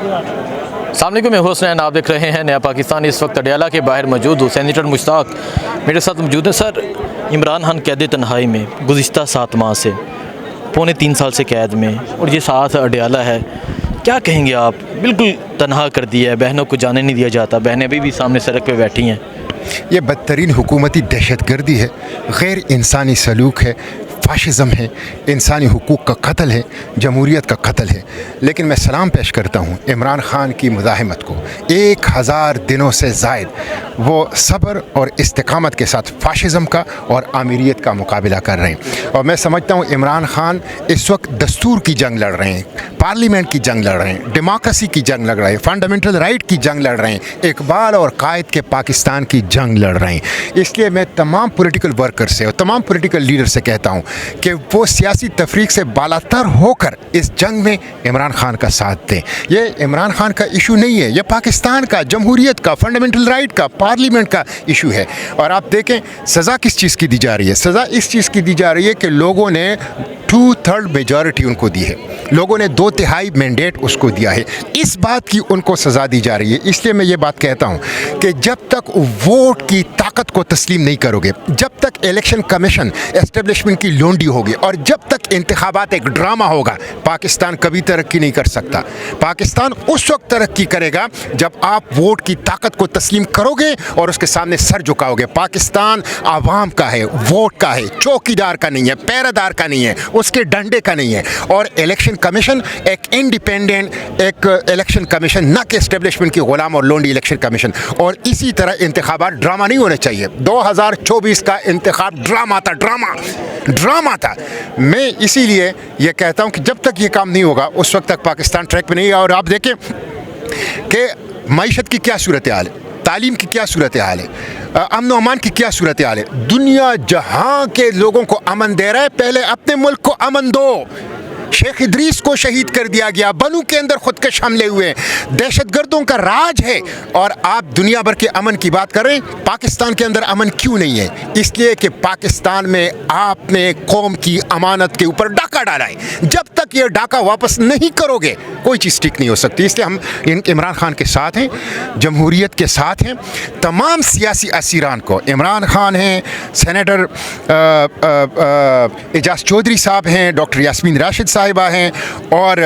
السلام علیکم، میں حسین، آپ دیکھ رہے ہیں نیا پاکستان۔ اس وقت اڈیالہ کے باہر موجود ہوں، سینیٹر مشتاق میرے ساتھ موجود ہے۔ سر، عمران خان قید تنہائی میں گزشتہ 7 ماہ سے، پونے 3 سال سے قید میں، اور یہ ساتھ اڈیالہ ہے، کیا کہیں گے آپ؟ بالکل تنہا کر دیا ہے، بہنوں کو جانے نہیں دیا جاتا، بہنیں ابھی بھی سامنے سڑک پہ بیٹھی ہیں۔ یہ بدترین حکومتی دہشت گردی ہے، غیر انسانی سلوک ہے، فاشزم ہے، انسانی حقوق کا قتل ہے، جمہوریت کا قتل ہے۔ لیکن میں سلام پیش کرتا ہوں عمران خان کی مزاحمت کو۔ 1000 دنوں سے زائد وہ صبر اور استقامت کے ساتھ فاشزم کا اور آمیریت کا مقابلہ کر رہے ہیں، اور میں سمجھتا ہوں عمران خان اس وقت دستور کی جنگ لڑ رہے ہیں، پارلیمنٹ کی جنگ لڑ رہے ہیں، ڈیموکریسی کی جنگ لڑ رہے ہیں، فنڈامنٹل رائٹ کی جنگ لڑ رہے ہیں، اقبال اور قائد کے پاکستان کی جنگ لڑ رہے ہیں۔ اس لیے میں تمام پولیٹیکل ورکر سے اور تمام پولیٹیکل لیڈر سے کہتا ہوں کہ وہ سیاسی تفریق سے بالاتر ہو کر اس جنگ میں عمران خان کا ساتھ دیں۔ یہ عمران خان کا ایشو نہیں ہے، یہ پاکستان کا، جمہوریت کا، فنڈامنٹل رائٹ کا، پارلیمنٹ کا ایشو ہے۔ اور آپ دیکھیں سزا کس چیز کی دی جا رہی ہے؟ سزا اس چیز کی دی جا رہی ہے کہ لوگوں نے 2/3 میجورٹی ان کو دی ہے، لوگوں نے 2/3 مینڈیٹ اس کو دیا ہے، اس بات کی ان کو سزا دی جا رہی ہے۔ اس لیے میں یہ بات کہتا ہوں کہ جب تک ووٹ کی طاقت کو تسلیم نہیں کرو گے، جب تک الیکشن کمیشن اسٹیبلشمنٹ کی لونڈی ہوگی، اور جب تک انتخابات ایک ڈرامہ ہوگا، پاکستان کبھی ترقی نہیں کر سکتا۔ پاکستان اس وقت ترقی کرے گا جب آپ ووٹ کی طاقت کو تسلیم کرو گے اور اس کے سامنے سر جھکاؤ گے۔ پاکستان عوام کا ہے، ووٹ کا ہے، چوکیدار کا نہیں ہے، پہرہ دار کا نہیں ہے، اس کے ڈنڈے کا نہیں ہے۔ اور الیکشن کمیشن ایک انڈیپینڈنٹ ایک الیکشن کمیشن، نہ کہ اسٹیبلشمنٹ کی غلام اور لونڈی الیکشن کمیشن۔ اور اسی طرح انتخابات ڈرامہ نہیں ہونے چاہیے۔ 2024 کا انتخاب ڈرامہ تھا، ڈرامہ تھا۔ میں اسی لیے یہ کہتا ہوں کہ جب تک یہ کام نہیں ہوگا اس وقت تک پاکستان ٹریک پہ نہیں ہے۔ اور آپ دیکھیں کہ معیشت کی کیا صورتحال ہے، تعلیم کی کیا صورتحال ہے، امن و امان کی کیا صورتحال ہے۔ دنیا جہاں کے لوگوں کو امن دے رہا ہے، پہلے اپنے ملک کو امن دو۔ شیخ ادریس کو شہید کر دیا گیا، بنو کے اندر خودکش حملے ہوئے، دہشت گردوں کا راج ہے، اور آپ دنیا بھر کے امن کی بات کر رہے ہیں۔ پاکستان کے اندر امن کیوں نہیں ہے؟ اس لیے کہ پاکستان میں آپ نے قوم کی امانت کے اوپر ڈاکہ ڈالا ہے۔ جب تک یہ ڈاکہ واپس نہیں کرو گے کوئی چیز ٹھیک نہیں ہو سکتی۔ اس لیے ہم عمران خان کے ساتھ ہیں، جمہوریت کے ساتھ ہیں۔ تمام سیاسی اسیران کو، عمران خان ہیں، سینیٹر اعجاز چودھری صاحب ہیں، ڈاکٹر یاسمین راشد صاحبہ ہیں، اور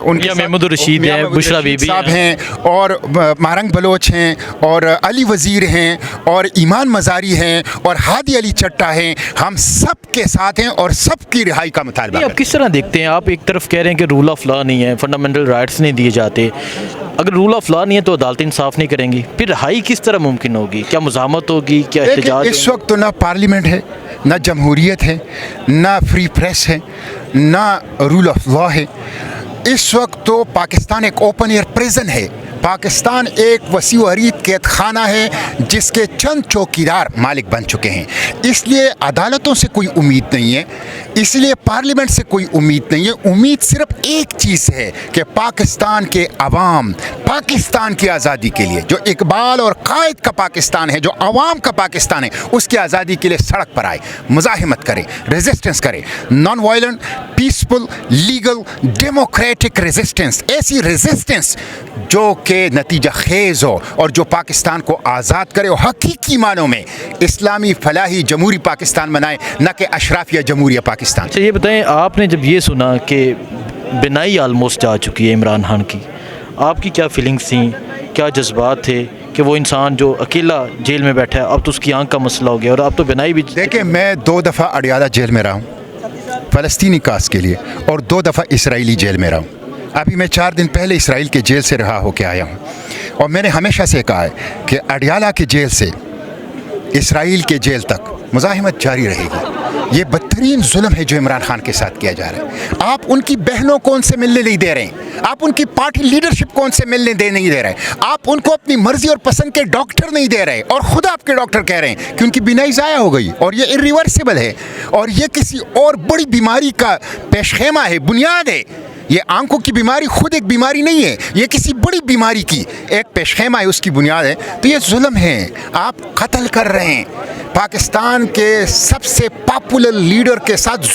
ان کے محمود الرشید ہیں، بشرا بی بی صاحب ہیں، اور مارنگ بلوچ ہیں، اور علی وزیر ہیں، اور ایمان مزاری ہیں، اور ہادی علی چٹا ہیں۔ ہم سب کے ساتھ ہیں اور سب کی رہائی کا مطالبہ۔ آپ کس طرح دیکھتے ہیں؟ آپ ایک طرف کہہ رہے ہیں کہ رول آف لا نہیں ہے، فنڈامنٹل رائٹس نہیں دیے جاتے۔ اگر رول آف لا نہیں ہے تو عدالت انصاف نہیں کریں گی، پھر رہائی کس طرح ممکن ہوگی؟ کیا مزاحمت ہوگی؟ کیا احتجاج؟ اس وقت تو نہ پارلیمنٹ ہے، نہ جمہوریت ہے، نہ فری پریس ہے، نہ رول آف لا ہے۔ اس وقت تو پاکستان ایک اوپن ایئر پریزن ہے۔ پاکستان ایک وسیع و عریض قید خانہ ہے جس کے چند چوکیدار مالک بن چکے ہیں۔ اس لیے عدالتوں سے کوئی امید نہیں ہے، اس لیے پارلیمنٹ سے کوئی امید نہیں ہے۔ امید صرف ایک چیز ہے کہ پاکستان کے عوام پاکستان کی آزادی کے لیے، جو اقبال اور قائد کا پاکستان ہے، جو عوام کا پاکستان ہے، اس کی آزادی کے لیے سڑک پر آئے، مزاحمت کرے، ریزسٹنس کرے، non violent, peaceful, legal, democratic resistance, ایسی ریزسٹنس جو کہ نتیجہ خیز ہو اور جو پاکستان کو آزاد کرے، اور حقیقی معنوں میں اسلامی فلاحی جمہوری پاکستان بنائے، نہ کہ اشرافیہ جمہوریہ پاکستان۔ اچھا، یہ بتائیں، آپ نے جب یہ سنا کہ بنائی آلموسٹ جا چکی ہے عمران خان کی، آپ کی کیا فیلنگس تھیں، کیا جذبات تھے کہ وہ انسان جو اکیلا جیل میں بیٹھا ہے، اب تو اس کی آنکھ کا مسئلہ ہو گیا، اور اب تو بنائی بھی؟ دیکھیں، میں 2 دفعہ اڈیالہ جیل میں رہا ہوں فلسطینی کاز کے لیے، اور 2 دفعہ اسرائیلی جیل میں رہا ہوں۔ ابھی میں 4 دن پہلے اسرائیل کے جیل سے رہا ہو کے آیا ہوں، اور میں نے ہمیشہ سے کہا ہے کہ اڈیالہ کے جیل سے اسرائیل کے جیل تک مزاحمت جاری رہے گی۔ یہ بدترین ظلم ہے جو عمران خان کے ساتھ کیا جا رہا ہے۔ آپ ان کی بہنوں کو ان سے ملنے نہیں دے رہے ہیں، آپ ان کی پارٹی لیڈرشپ کو ان سے ملنے نہیں دے رہے، آپ ان کو اپنی مرضی اور پسند کے ڈاکٹر نہیں دے رہے، اور خود آپ کے ڈاکٹر کہہ رہے ہیں کہ ان کی بینائی ضائع ہو گئی، اور یہ irreversible ہے، اور یہ کسی اور بڑی بیماری کا پیش خیمہ ہے، بنیاد ہے۔ یہ آنکھوں کی بیماری خود ایک بیماری نہیں ہے، یہ کسی بڑی بیماری کی ایک پیش خیمہ ہے، اس کی بنیاد ہے۔ تو یہ ظلم ہے، آپ قتل کر رہے ہیں، پاکستان کے سب سے پاپولر لیڈر کے ساتھ